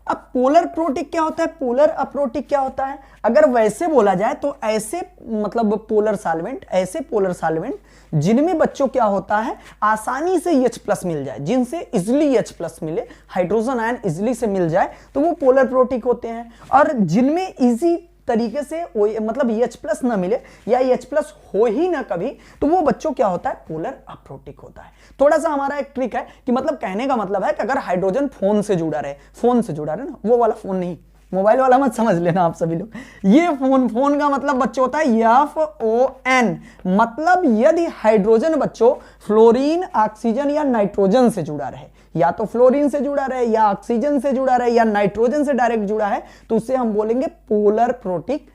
अब पोलर प्रोटिक क्या होता है, पोलर अप्रोटिक क्या होता है? अगर वैसे बोला जाए तो ऐसे मतलब पोलर सॉल्वेंट, ऐसे पोलर सॉल्वेंट जिनमें बच्चों क्या होता है, आसानी से H+ मिल जाए, जिनसे इजिली H+ मिले, हाइड्रोजन आयन इजिली से मिल जाए, तो वो पोलर प्रोटिक होते हैं। और जिनमें इजी तरीके से मतलब H+ ना मिले या H+ हो ही ना कभी, तो वो बच्चों क्या होता है, पोलर अप्रोटिक होता है। थोड़ा सा हमारा एक ट्रिक है कि मतलब कहने का मतलब है कि अगर हाइड्रोजन फोन से जुड़ा रहे, फोन से जुड़ा रहे ना, वो वाला फोन नहीं, मोबाइल वाला मत समझ लेना आप सभी लोग। ये फोन का मतलब बच्चों होता है FON, मतलब यदि हाइड्रोजन बच्चों फ्लोरीन, ऑक्सीजन या नाइट्रोजन से जुड़ा रहे, या तो फ्लोरीन से जुड़ा रहे, या ऑक्सीजन से जुड़ा रहे, या नाइट्रोजन से डायरेक्ट जुड़ा है, तो उसे हम बोलेंगे पोलर प्रोटिक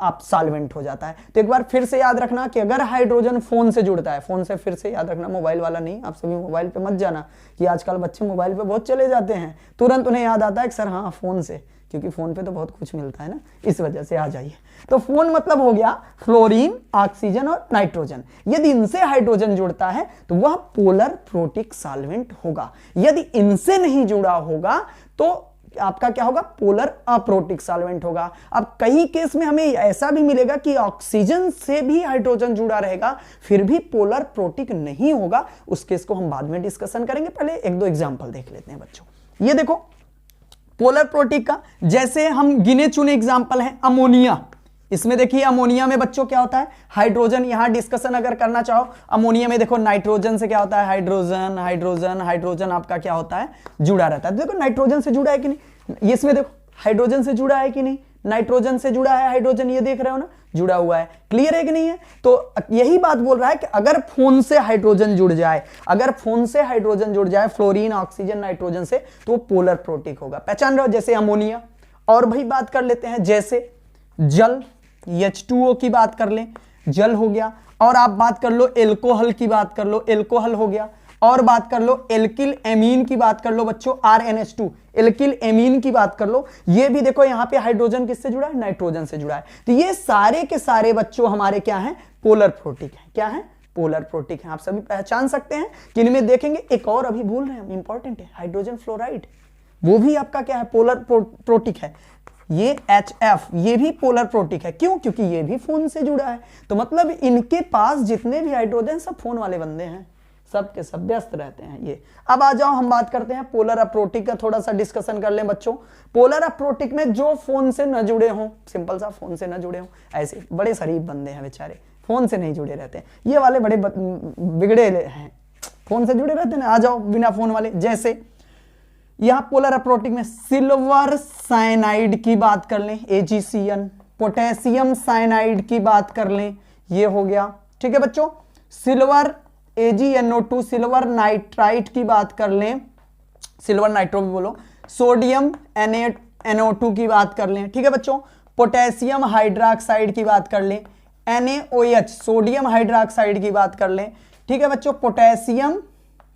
आप सॉल्वेंट हो जाता है। तो एक बार फिर से याद रखना कि अगर हाइड्रोजन फोन से जुड़ता है, फोन से फिर से याद रखना, मोबाइल वाला नहीं, आप सभी मोबाइल पे मत जाना कि आजकल बच्चे मोबाइल पे बहुत चले जाते हैं, तुरंत उन्हें याद आता है कि सर हाँ फोन से, क्योंकि फोन पे तो बहुत कुछ मिलता है ना, इस वजह से आ जाइए। तो फोन मतलब हो गया फ्लोरीन, ऑक्सीजन और नाइट्रोजन। यदि इनसे हाइड्रोजन जुड़ता है तो वह पोलर प्रोटिक सॉल्वेंट होगा। यदि इनसे नहीं जुड़ा होगा तो आपका क्या होगा, पोलर अप्रोटिक सॉल्वेंट होगा। अब कई केस में हमें ऐसा भी मिलेगा कि ऑक्सीजन से भी हाइड्रोजन जुड़ा रहेगा, फिर भी पोलर प्रोटिक नहीं होगा। उस केस को हम बाद में डिस्कशन करेंगे, पहले एक दो एग्जांपल देख लेते हैं बच्चों। ये देखो पोलर प्रोटिक का, जैसे हम गिने चुने एग्जांपल है अमोनिया। इसमें देखिए अमोनिया में बच्चों क्या होता है, हाइड्रोजन। यहां डिस्कशन अगर करना चाहो, अमोनिया में देखो नाइट्रोजन से क्या होता है, हाइड्रोजन, हाइड्रोजन, हाइड्रोजन आपका क्या होता है, जुड़ा रहता है। देखो नाइट्रोजन से जुड़ा है कि नहीं, इसमें देखो हाइड्रोजन से जुड़ा है कि नहीं, नाइट्रोजन से जुड़ा है हाइड्रोजन, ये देख रहे हो ना, जुड़ा हुआ है। क्लियर है कि नहीं है? तो यही बात बोल रहा है कि अगर फोन से हाइड्रोजन जुड़ जाए, अगर फोन से हाइड्रोजन जुड़ जाए फ्लोरीन, ऑक्सीजन, नाइट्रोजन से, तो पोलर प्रोटिक होगा। पहचान रहे हो, जैसे अमोनिया। और भाई बात कर लेते हैं जैसे जल, H2O की बात कर लें, जल हो गया। और आप बात कर लो एल्कोहल की बात कर लो, एल्कोहल हो गया। और बात कर लो एल्किल एमीन की बात कर लो बच्चों, RNH2, एल्किल एमीन की बात कर लो। ये भी देखो यहां पे हाइड्रोजन किससे जुड़ा है, नाइट्रोजन से जुड़ा है। तो ये सारे के सारे बच्चों हमारे क्या हैं, पोलर प्रोटिक है। क्या है, पोलर प्रोटिक है। आप सभी पहचान सकते हैं कि इनमें देखेंगे। एक और अभी भूल रहे हैं हम, इंपॉर्टेंट है, हाइड्रोजन फ्लोराइड, वो भी आपका क्या है, पोलर प्रोटिक है। ये HF, ये भी पोलर प्रोटिक है। क्यों? क्योंकि ये भी फोन से जुड़ा है। तो मतलब इनके पास जितने भी हाइड्रोजन सब फोन वाले बंदे हैं, सब के सब व्यस्त रहते हैं ये। अब आ जाओ हम बात करते हैं पोलर अप्रोटिक का, थोड़ा सा डिस्कशन कर लें बच्चों। पोलर अप्रोटिक में जो फोन से न जुड़े हों, सिंपल सा, फोन से न जुड़े हों, ऐसे बड़े शरीफ बंदे हैं बेचारे, फोन से नहीं जुड़े रहते हैं। ये वाले बड़े बिगड़े हैं, फोन से जुड़े रहते हैं। आ जाओ बिना फोन वाले, जैसे यहां पोलर अप्रोटिक में सिल्वर साइनाइड की बात कर लें, AgCN, पोटेशियम साइनाइड की बात कर लें, ये हो गया। ठीक है बच्चों, सिल्वर AgNO2, सिल्वर नाइट्राइट की बात कर लें, सिल्वर नाइट्रो भी बोलो, सोडियम NaNO2 की बात कर लें। ठीक है बच्चों, पोटेशियम हाइड्रोक्साइड की बात कर लें, NaOH, सोडियम हाइड्रोक्साइड की बात कर लें। ठीक है बच्चों, पोटेशियम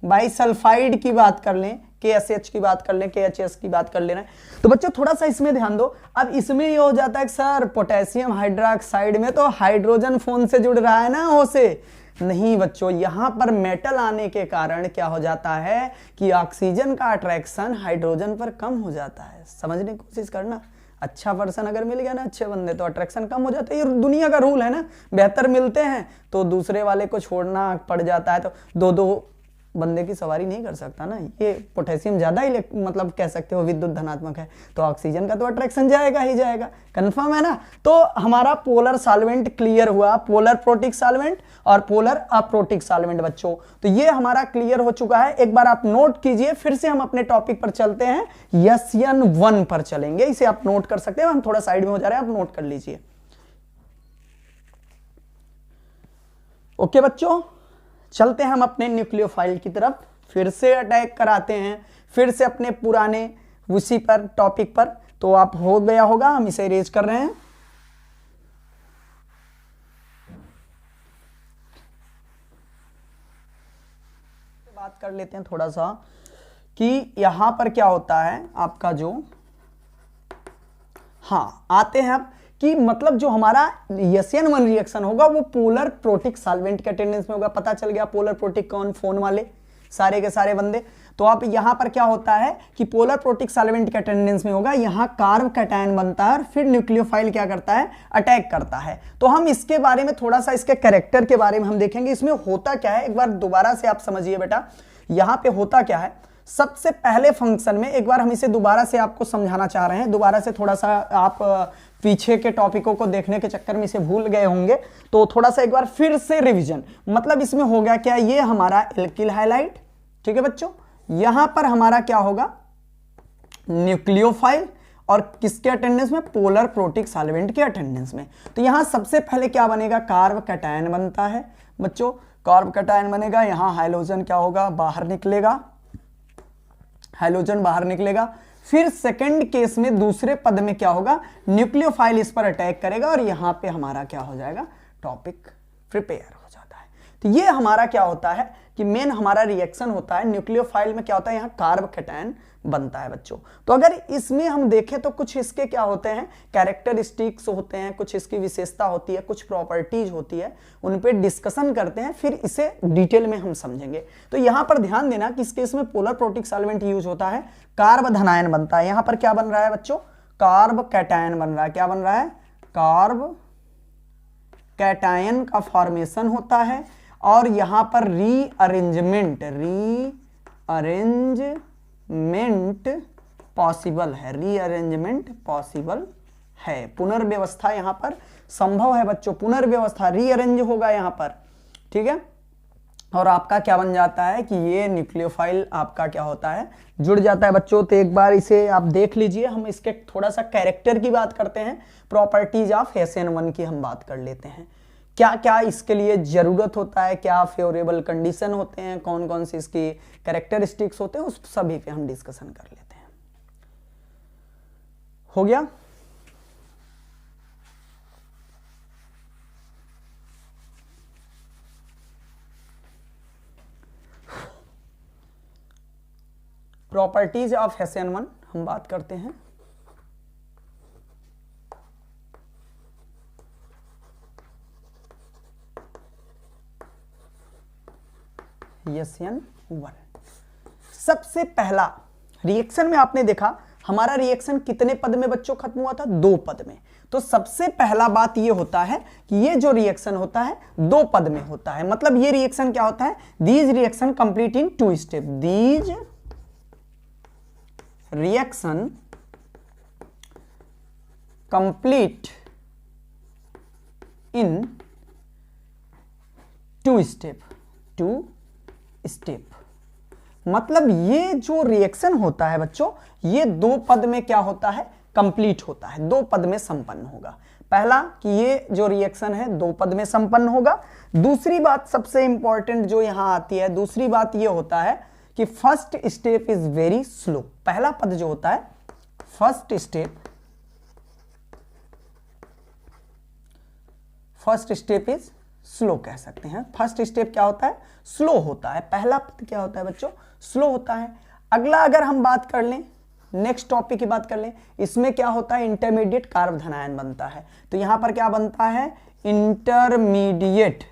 बाइसल्फाइड की बात कर लें, KSH की बात कर लें, KHS की बात कर लेना है। तो बच्चों थोड़ा सा इसमें ध्यान दो। अब इसमें ये हो जाता है कि सर पोटेशियम हाइड्रोक्साइड में तो हाइड्रोजन फोन से जुड़ रहा है ना, O से। नहीं बच्चों, यहां पर मेटल आने के कारण क्या हो जाता है कि ऑक्सीजन का अट्रैक्शन हाइड्रोजन पर कम हो जाता है। समझने की कोशिश करना। अच्छा पर्सन अगर मिल गया ना, अच्छे बंदे, तो अट्रैक्शन कम हो जाता है। ये दुनिया का रूल है ना, बेहतर मिलते हैं तो दूसरे वाले को छोड़ना पड़ जाता है। तो दो बंदे की सवारी नहीं कर सकता ना। ये पोटेशियम ज्यादा ही मतलब कह सकते हो विद्युत धनात्मक है, तो ऑक्सीजन का तो अट्रैक्शन जाएगा ही जाएगा, कंफर्म है ना। तो हमारा पोलर सॉल्वेंट क्लियर हुआ, पोलर प्रोटिक सॉल्वेंट और पोलर अप्रोटिक सॉल्वेंट बच्चों। तो ये हमारा क्लियर हो चुका है। एक बार आप नोट कीजिए, फिर से हम अपने टॉपिक पर चलते हैं, SN1 पर चलेंगे। इसे आप नोट कर सकते हैं, हम थोड़ा साइड में हो जा रहे हैं, आप नोट कर लीजिए। ओके बच्चों, चलते हैं हम अपने न्यूक्लियोफाइल की तरफ, फिर से अटैक कराते हैं, फिर से अपने पुराने उसी पर टॉपिक पर। तो आप हो गया होगा, हम इसे इरेज कर रहे हैं। बात कर लेते हैं थोड़ा सा कि यहां पर क्या होता है आपका जो, हाँ आते हैं अब कि मतलब जो हमारा SN1 रिएक्शन होगा वो पोलर प्रोटिक सॉल्वेंट के अटेंडेंस में होगा। पता चल गया पोलर प्रोटिक कौन, फोन वाले सारे के सारे बंदे। तो अब यहां पर क्या होता है कि पोलर प्रोटिक सॉल्वेंट के अटेंडेंस में होगा, यहां कार्ब कैटायन बनता है और फिर न्यूक्लियोफाइल क्या करता है, अटैक करता है। तो हम इसके बारे में थोड़ा सा, इसके कैरेक्टर के बारे में हम देखेंगे, इसमें होता क्या है। एक बार दोबारा से आप समझिए बेटा, यहां पे होता क्या है। सबसे पहले फंक्शन में एक बार हम इसे दोबारा से आपको समझाना चाह रहे हैं, दोबारा से थोड़ा सा आप पीछे के टॉपिकों को देखने के चक्कर में इसे भूल गए होंगे, तो थोड़ा सा एक बार फिर से रिवीजन। मतलब इसमें हो गया क्या, ये हमारा एल्किल हाइलाइट, ठीक है बच्चों, यहां पर हमारा क्या होगा, न्यूक्लियोफाइल, और किसके अटेंडेंस में, पोलर प्रोटिक सॉल्वेंट के अटेंडेंस में। तो यहां सबसे पहले क्या बनेगा, कार्ब कैटायन बनता है बच्चों, कार्ब कैटायन बनेगा, यहां हाइड्रोजन क्या होगा, बाहर निकलेगा, हाइड्रोजन बाहर निकलेगा। फिर सेकंड केस में दूसरे पद में क्या होगा, न्यूक्लियोफाइल इस पर अटैक करेगा और यहां पे हमारा क्या हो जाएगा, टॉपिक प्रिपेयर हो जाता है। तो ये हमारा क्या होता है कि मेन हमारा रिएक्शन होता है, न्यूक्लियोफाइल में क्या होता है, यहां कार्ब कैटायन बनता है बच्चों। तो अगर इसमें हम देखें तो कुछ इसके क्या होते हैं, कैरेक्टरिस्टिक्स होते हैं, कुछ इसकी विशेषता होती है, कुछ प्रॉपर्टीज होती है, उन पे डिस्कशन करते हैं, फिर इसे डिटेल में हम समझेंगे। तो यहां पर ध्यान देना कि इस केस में पोलर प्रोटिक सॉल्वेंट यूज होता है, कार्ब धनायन बनता है। यहां पर क्या बन रहा है बच्चों, कार्ब कैटायन बन रहा है। क्या बन रहा है, कार्ब कैटायन का फॉर्मेशन होता है और यहां पर रीअरेंजमेंट पॉसिबल है, रीअरेंजमेंट पॉसिबल है, पुनर्व्यवस्था यहां पर संभव है बच्चों, पुनर्व्यवस्था रीअरेंज होगा यहां पर, ठीक है। और आपका क्या बन जाता है कि ये न्यूक्लियोफाइल आपका क्या होता है, जुड़ जाता है बच्चों। तो एक बार इसे आप देख लीजिए, हम इसके थोड़ा सा कैरेक्टर की बात करते हैं, प्रॉपर्टीज ऑफ SN1 की हम बात कर लेते हैं, क्या क्या इसके लिए जरूरत होता है, क्या फेवरेबल कंडीशन होते हैं, कौन कौन सी इसकी कैरेक्टरिस्टिक्स होते हैं, उस सभी पे हम डिस्कशन कर लेते हैं। हो गया, प्रॉपर्टीज ऑफ SN1 हम बात करते हैं। SN1 सबसे पहला रिएक्शन में आपने देखा हमारा रिएक्शन कितने पद में बच्चों खत्म हुआ था, 2 पद में। तो सबसे पहला बात ये होता है कि ये जो रिएक्शन होता है 2 पद में होता है। मतलब ये रिएक्शन क्या होता है, these reaction complete in 2 step, these reaction complete in 2 step, 2 step. मतलब ये जो रिएक्शन होता है बच्चों, ये 2 पद में क्या होता है, कंप्लीट होता है, 2 पद में संपन्न होगा। पहला कि ये जो रिएक्शन है 2 पद में संपन्न होगा। दूसरी बात सबसे इंपॉर्टेंट जो यहां आती है, दूसरी बात ये होता है कि first step is very slow. पहला पद जो होता है, फर्स्ट स्टेप इज स्लो कह सकते हैं। फर्स्ट स्टेप क्या होता है, स्लो होता है। पहला पद क्या होता है बच्चों, स्लो होता है। अगला अगर हम बात कर लें, नेक्स्ट टॉपिक की बात कर लें, इसमें क्या होता है, इंटरमीडिएट कार्ब धनायन बनता है। तो यहां पर क्या बनता है, इंटरमीडिएट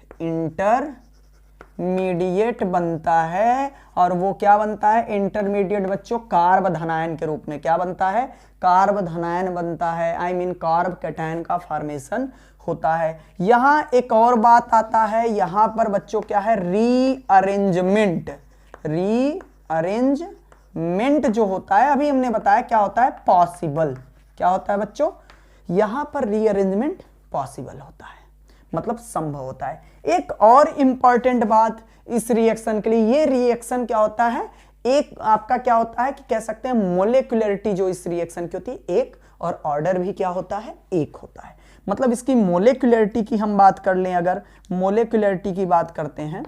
बनता है। और वो क्या बनता है, इंटरमीडिएट बच्चों कार्ब धनायन के रूप में क्या बनता है, कार्ब धनायन बनता है, आई मीन कार्ब कैटायन का फॉर्मेशन होता है। यहां एक और बात आता है, यहां पर बच्चों क्या है, रीअरेंजमेंट रीअरेंजमेंट जो होता है, अभी हमने बताया क्या होता है, पॉसिबल। क्या होता है बच्चों, यहां पर रीअरेंजमेंट पॉसिबल होता है, मतलब संभव होता है। एक और इंपॉर्टेंट बात इस रिएक्शन के लिए, ये रिएक्शन क्या होता है, एक आपका क्या होता है कि कह सकते हैं मोलेकुलरिटी जो इस रिएक्शन की होती है एक, और ऑर्डर भी क्या होता है, एक होता है। मतलब इसकी मोलेकुलरिटी की हम बात कर लें, अगर मोलेकुलरिटी की बात करते हैं,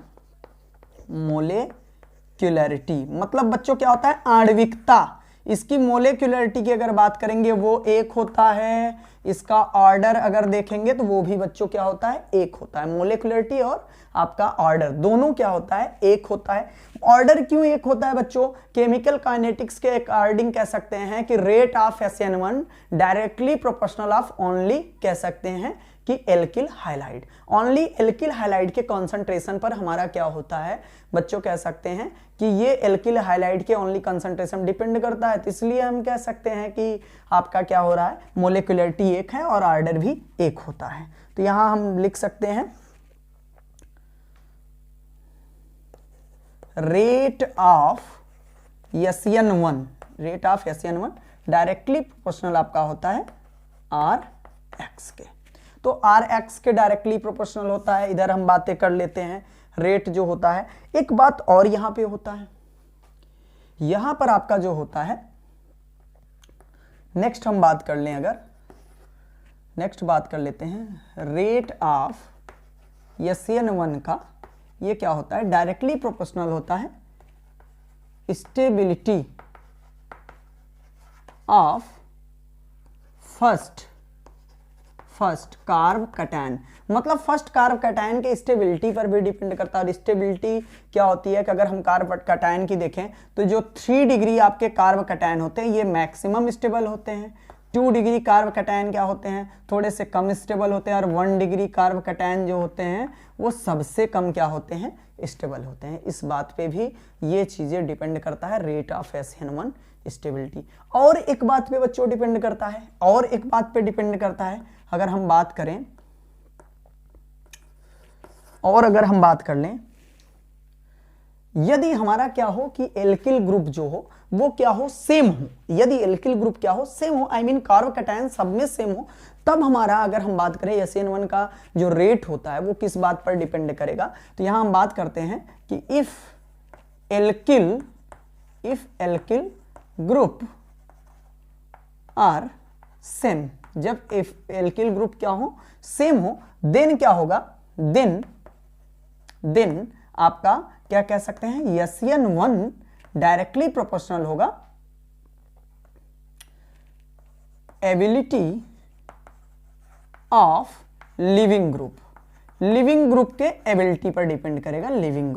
मोलेकुलरिटी मतलब बच्चों क्या होता है, आणविकता। इसकी मोलेकुलरिटी की अगर बात करेंगे वो एक होता है, इसका ऑर्डर अगर देखेंगे तो वो भी बच्चों क्या होता है, एक होता है। मोलेकुलरिटी और आपका ऑर्डर दोनों क्या होता है, एक होता है। ऑर्डर क्यों एक होता है बच्चों, केमिकल काइनेटिक्स के अकॉर्डिंग कह सकते हैं कि rate of SN1 directly proportional of only, कह सकते हैं कि alkyl halide. Only alkyl halide के कॉन्सेंट्रेशन पर हमारा क्या होता है बच्चों, कह सकते हैं कि ये एल्किल हाइलाइड के ओनली कंसंट्रेशन डिपेंड करता है। तो इसलिए हम कह सकते हैं कि आपका क्या हो रहा है, मोलेकुलरिटी एक है और ऑर्डर भी एक होता है। तो यहां हम लिख सकते हैं rate of SN1, rate of SN1 directly proportional आपका होता है Rx के। तो Rx के डायरेक्टली प्रोपोर्शनल होता है। इधर हम बातें कर लेते हैं रेट जो होता है। एक बात और यहां पे होता है, यहां पर आपका जो होता है, नेक्स्ट हम बात कर लें, अगर नेक्स्ट बात कर लेते हैं रेट ऑफ SN1 का, ये क्या होता है, डायरेक्टली प्रोपोर्शनल होता है stability of first carb cation. मतलब फर्स्ट कार्ब कटायन के स्टेबिलिटी पर भी डिपेंड करता है। और स्टेबिलिटी क्या होती है कि अगर हम कार्ब कटायन की देखें तो जो 3 डिग्री आपके कार्ब कटायन होते हैं ये मैक्सिमम स्टेबल होते हैं। 2 डिग्री कार्ब कटायन क्या होते हैं, थोड़े से कम स्टेबल होते हैं। और 1 डिग्री कार्ब कटायन जो होते हैं वो सबसे कम क्या होते हैं, स्टेबल होते हैं। इस बात पे भी ये चीजें डिपेंड करता है रेट ऑफ SN1 स्टेबिलिटी। और एक बात पे बच्चों डिपेंड करता है, और एक बात पे डिपेंड करता है, अगर हम बात करें और अगर हम बात कर लें, यदि हमारा क्या हो कि एल्किल ग्रुप जो हो वो क्या हो, सेम हो। यदि एल्किल ग्रुप क्या हो, सेम हो, आई मीन कार्ब कटायन सब में सेम हो, तब हमारा अगर हम बात करें SN1 का जो रेट होता है वो किस बात पर डिपेंड करेगा। तो यहां हम बात करते हैं कि if alkyl group are same, जब इफ एल्किल ग्रुप क्या हो, सेम हो, देन क्या होगा, देन आपका क्या कह सकते हैं, SN1 डायरेक्टली प्रोपोर्शनल होगा ability of leaving group. Leaving group के एबिलिटी पर डिपेंड करेगा, लिविंग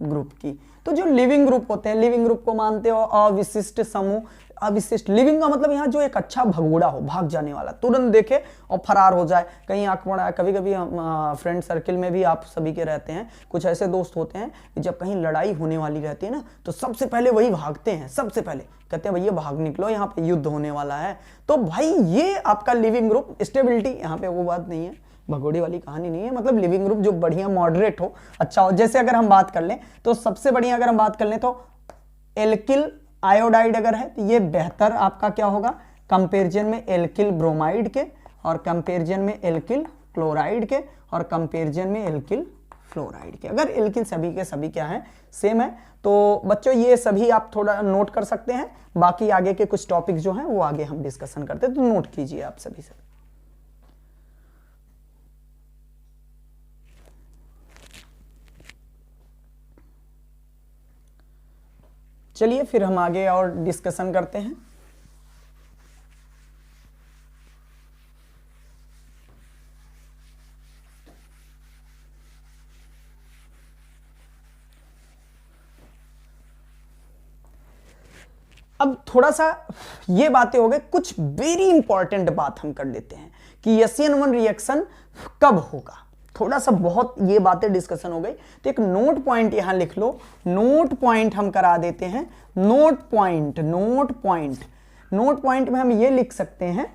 ग्रुप की। तो जो लिविंग ग्रुप होते हैं, लिविंग ग्रुप को मानते हो अविशिष्ट समूह। अविशिष्ट लिविंग का मतलब यहाँ जो एक अच्छा भगोड़ा हो, भाग जाने वाला, तुरंत देखे और फरार हो जाए, कहीं आंख पड़ा। कभी कभी फ्रेंड सर्किल में भी आप सभी के रहते हैं, कुछ ऐसे दोस्त होते हैं कि जब कहीं लड़ाई होने वाली रहती है ना तो सबसे पहले वही भागते हैं, सबसे पहले कहते हैं भैया भाग निकलो, यहाँ पे युद्ध होने वाला है। तो भाई ये आपका लिविंग ग्रुप स्टेबिलिटी, यहाँ पे वो बात नहीं है, भगोड़े वाली कहानी नहीं है। मतलब लिविंग ग्रुप जो बढ़िया मॉडरेट हो, अच्छा हो। जैसे अगर हम बात कर लें तो सबसे बढ़िया अगर हम बात कर लें तो एल्किल आयोडाइड अगर है तो ये बेहतर आपका क्या होगा कंपैरिजन में एल्किल ब्रोमाइड के, और कंपैरिजन में एल्किल क्लोराइड के, और कंपैरिजन में एल्किल फ्लोराइड के। अगर एल्किल सभी के सभी क्या है, सेम है। तो बच्चों ये सभी आप थोड़ा नोट कर सकते हैं। बाकी आगे के कुछ टॉपिक जो हैं वो आगे हम डिस्कशन करते हैं, तो नोट कीजिए आप सभी से। चलिए फिर हम आगे और डिस्कशन करते हैं। अब थोड़ा सा ये बातें हो गए, कुछ वेरी इंपॉर्टेंट बात हम कर लेते हैं कि SN1 रिएक्शन कब होगा। थोड़ा सा बहुत ये बातें डिस्कशन हो गई, तो एक नोट पॉइंट यहां लिख लो। नोट पॉइंट हम करा देते हैं। नोट पॉइंट में हम ये लिख सकते हैं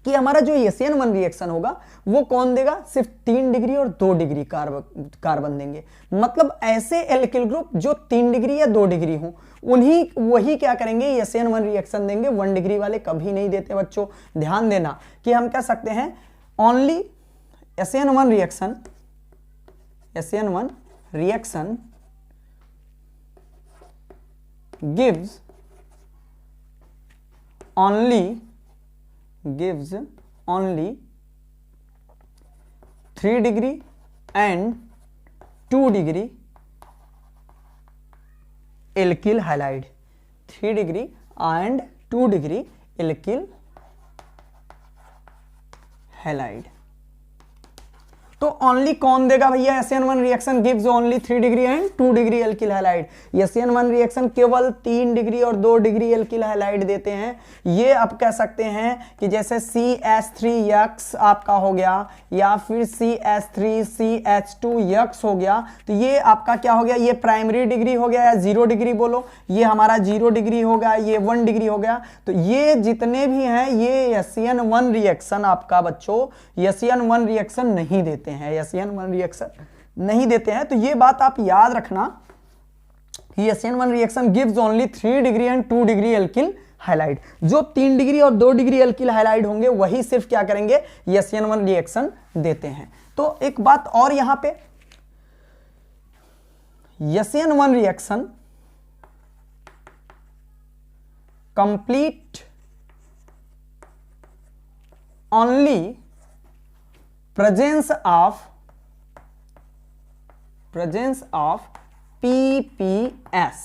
कि हमारा जो SN1 रिएक्शन होगा वो कौन देगा, सिर्फ 3 डिग्री और 2 डिग्री कार्बन देंगे। मतलब ऐसे एल्किल ग्रुप जो 3 डिग्री या 2 डिग्री हो उन्हीं वही क्या करेंगे, SN1 रिएक्शन देंगे। 1 डिग्री वाले कभी नहीं देते बच्चों। ध्यान देना कि हम कह सकते हैं only SN1 reaction gives only 3 degree and 2 degree alkyl halide, 3 degree and 2 degree alkyl halide। तो ओनली कौन देगा भैया, SN1 reaction gives only 3 degree and 2 degree alkyl halide. SN1 reaction केवल 3 डिग्री और 2 डिग्री एल्किल हैलाइड देते हैं। ये आप कह सकते हैं कि जैसे CH3X आपका हो गया या फिर CH3CH2X हो गया, तो ये आपका क्या हो गया, ये प्राइमरी डिग्री हो गया या 0 डिग्री बोलो, ये हमारा 0 डिग्री हो गया, ये 1 डिग्री हो गया। तो ये जितने भी हैं ये SN1 रिएक्शन आपका बच्चों SN1 रिएक्शन नहीं देते हैं, SN1 रिएक्शन नहीं देते हैं। तो ये बात आप याद रखना कि SN1 reaction gives only 3 degree and 2 degree alkyl halide. जो 3 डिग्री और 2 डिग्री एल्किल हाइलाइड होंगे वही सिर्फ क्या करेंगे, SN1 रिएक्शन देते हैं। तो एक बात और यहां पे, SN1 reaction complete only presence of PPS।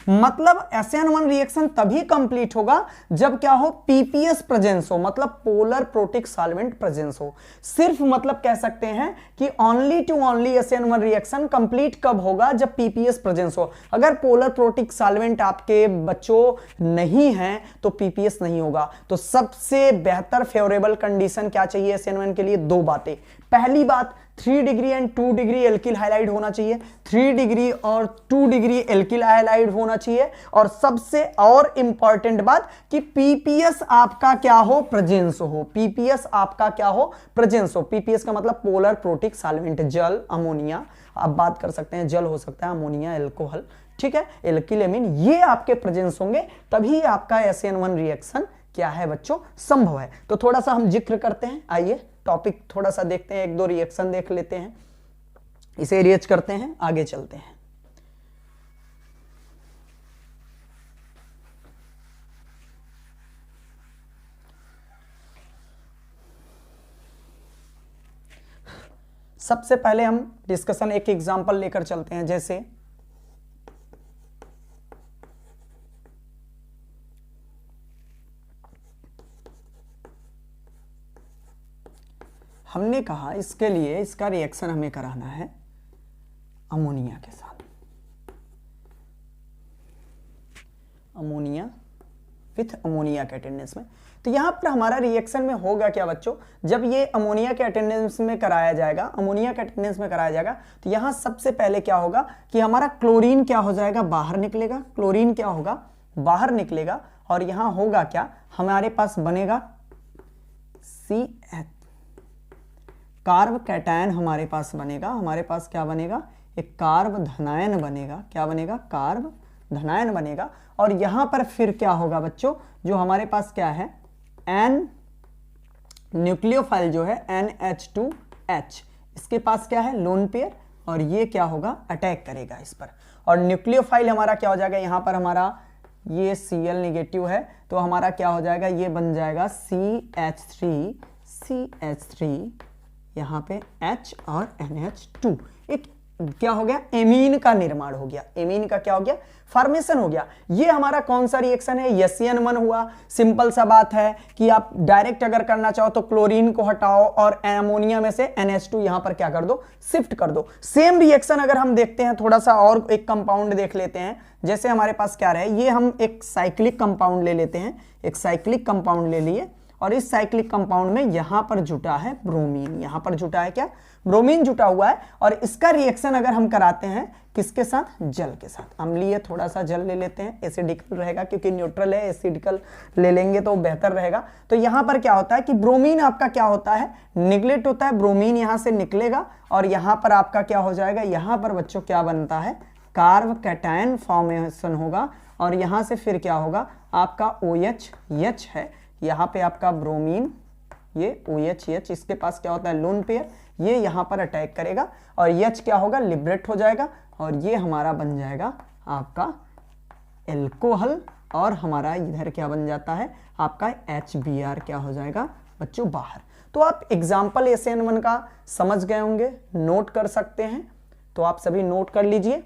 मतलब SN1 रिएक्शन तभी कंप्लीट होगा जब क्या हो, PPS प्रेजेंस हो, मतलब पोलर प्रोटिक सॉल्वेंट प्रेजेंस हो। सिर्फ मतलब कह सकते हैं कि only to only SN1 reaction complete कब होगा, जब PPS प्रेजेंस हो। अगर पोलर प्रोटिक सॉल्वेंट आपके बच्चों नहीं है तो PPS नहीं होगा। तो सबसे बेहतर फेवरेबल कंडीशन क्या चाहिए SN1 के लिए, 2 बातें। पहली बात, 3 degree and 2 degree alkyl halide होना चाहिए, 3 डिग्री और 2 डिग्री एल्किल हाइलाइड होना चाहिए। और सबसे और इंपॉर्टेंट बात कि PPS आपका क्या हो, प्रेजेंस हो। PPS आपका क्या हो, प्रेजेंस हो। PPS का मतलब पोलर प्रोटिक सॉल्वेंट, जल, अमोनिया, आप बात कर सकते हैं जल हो सकता है, अमोनिया, एल्कोहल, ठीक है, एल्किल एमीन, ये आपके प्रेजेंस होंगे तभी आपका SN1 रिएक्शन क्या है बच्चों, संभव है। तो थोड़ा सा हम जिक्र करते हैं, आइए टॉपिक थोड़ा सा देखते हैं, 1-2 रिएक्शन देख लेते हैं, इसे रीच करते हैं, आगे चलते हैं। सबसे पहले हम डिस्कशन एक एग्जांपल लेकर चलते हैं। जैसे हमने कहा इसके लिए इसका रिएक्शन हमें कराना है अमोनिया के साथ, अमोनिया विथ अमोनिया के अटेंडेंस में। तो यहां पर हमारा रिएक्शन में होगा क्या बच्चों, जब ये अमोनिया के अटेंडेंस में कराया जाएगा, अमोनिया के अटेंडेंस में कराया जाएगा, तो यहां सबसे पहले क्या होगा कि हमारा क्लोरीन क्या हो जाएगा, बाहर निकलेगा। क्लोरीन क्या होगा, बाहर निकलेगा। और यहां होगा क्या, हमारे पास बनेगा CH, कार्ब कैटायन हमारे पास बनेगा। हमारे पास क्या बनेगा, एक कार्ब धनायन बनेगा। क्या बनेगा, कार्ब धनायन बनेगा। और यहां पर फिर क्या होगा बच्चों, जो हमारे पास क्या है, N न्यूक्लियोफाइल जो है NH2H, इसके पास क्या है, लोन पेयर, और ये क्या होगा, अटैक करेगा इस पर। और न्यूक्लियोफाइल हमारा क्या हो जाएगा, यहां पर हमारा ये Cl नेगेटिव है, तो हमारा क्या हो जाएगा, ये बन जाएगा CH3 यहां पे H और NH2, एक क्या हो गया, एमीन का निर्माण हो गया। एमीन का क्या हो गया, फॉर्मेशन हो गया। ये हमारा कौन सा रिएक्शन है, SN1 हुआ। सिंपल सा बात है कि आप डायरेक्ट अगर करना चाहो तो क्लोरीन को हटाओ और अमोनिया में से NH2 यहां पर क्या कर दो, शिफ्ट कर दो। सेम रिएक्शन अगर हम देखते हैं, थोड़ा सा और एक कंपाउंड देख लेते हैं। जैसे हमारे पास क्या रहे, ये हम एक साइक्लिक कंपाउंड ले लेते हैं, एक साइक्लिक कंपाउंड ले लिए और इस साइक्लिक कंपाउंड में यहां पर जुटा है ब्रोमीन, यहां पर जुटा है क्या, ब्रोमीन जुटा हुआ है। और इसका रिएक्शन अगर हम कराते हैं किसके साथ, जल के साथ, अम्लीय थोड़ा सा जल ले लेते हैं, एसिडिकल रहेगा क्योंकि न्यूट्रल है, एसिडिकल ले लेंगे तो बेहतर रहेगा। तो यहां पर क्या होता है कि ब्रोमीन आपका क्या होता है, निगलेक्ट होता है, ब्रोमीन यहां से निकलेगा और यहां पर आपका क्या हो जाएगा, यहां पर बच्चों क्या बनता है, कार्ब कैटायन फॉर्मेशन होगा और यहां से फिर क्या होगा आपका OH है, यहां पे आपका ब्रोमीन, ये OH, इसके पास क्या होता है लोन पेयर, ये यहां पर अटैक करेगा और H क्या होगा, लिबरेट हो जाएगा और ये हमारा बन जाएगा आपका एल्कोहल और हमारा इधर क्या बन जाता है आपका HBr क्या हो जाएगा बच्चों बाहर। तो आप एग्जाम्पल SN1 का समझ गए होंगे, नोट कर सकते हैं, तो आप सभी नोट कर लीजिए।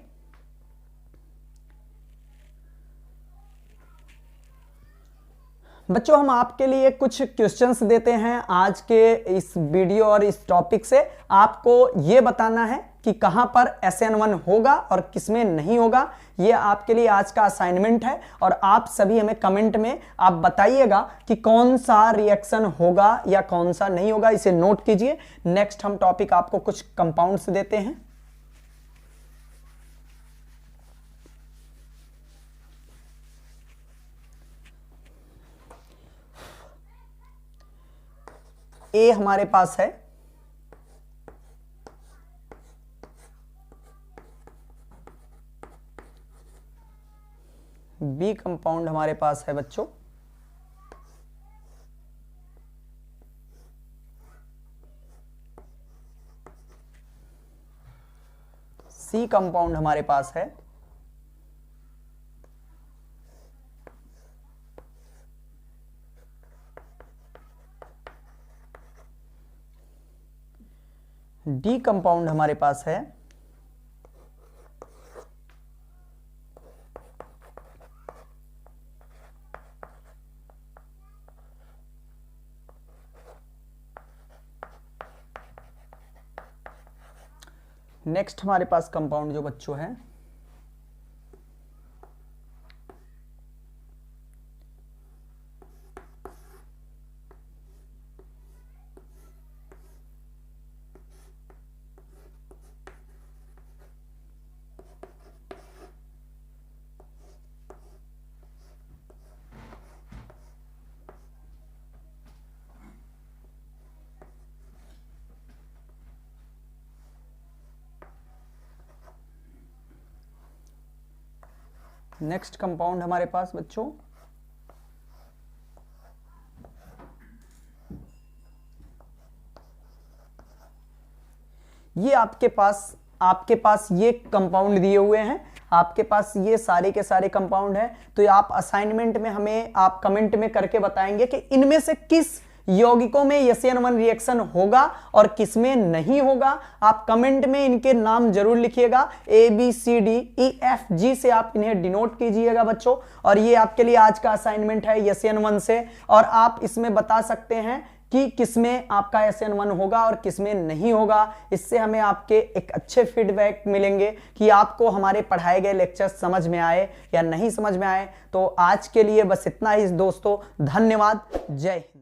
बच्चों हम आपके लिए कुछ क्वेश्चंस देते हैं आज के इस वीडियो और इस टॉपिक से। आपको ये बताना है कि कहां पर SN1 होगा और किसमें नहीं होगा, ये आपके लिए आज का असाइनमेंट है। और आप सभी हमें कमेंट में आप बताइएगा कि कौन सा रिएक्शन होगा या कौन सा नहीं होगा, इसे नोट कीजिए। नेक्स्ट हम टॉपिक आपको कुछ कंपाउंड्स देते हैं। ए हमारे पास है, बी कंपाउंड हमारे पास है बच्चों, सी कंपाउंड हमारे पास है, डी कंपाउंड हमारे पास है, नेक्स्ट हमारे पास कंपाउंड जो बच्चों है नेक्स्ट कंपाउंड हमारे पास बच्चों ये आपके पास ये कंपाउंड दिए हुए हैं, आपके पास ये सारे के सारे कंपाउंड हैं। तो आप असाइनमेंट में हमें आप कमेंट में करके बताएंगे कि इनमें से किस यौगिकों में SN1 रिएक्शन होगा और किसमें नहीं होगा। आप कमेंट में इनके नाम जरूर लिखिएगा, ABCDEFG से आप इन्हें डिनोट कीजिएगा बच्चों। और ये आपके लिए आज का असाइनमेंट है SN1 से, और आप इसमें बता सकते हैं कि किसमें आपका SN1 होगा और किसमें नहीं होगा। इससे हमें आपके एक अच्छे फीडबैक मिलेंगे कि आपको हमारे पढ़ाए गए लेक्चर समझ में आए या नहीं समझ में आए। तो आज के लिए बस इतना ही दोस्तों, धन्यवाद, जय हिंद।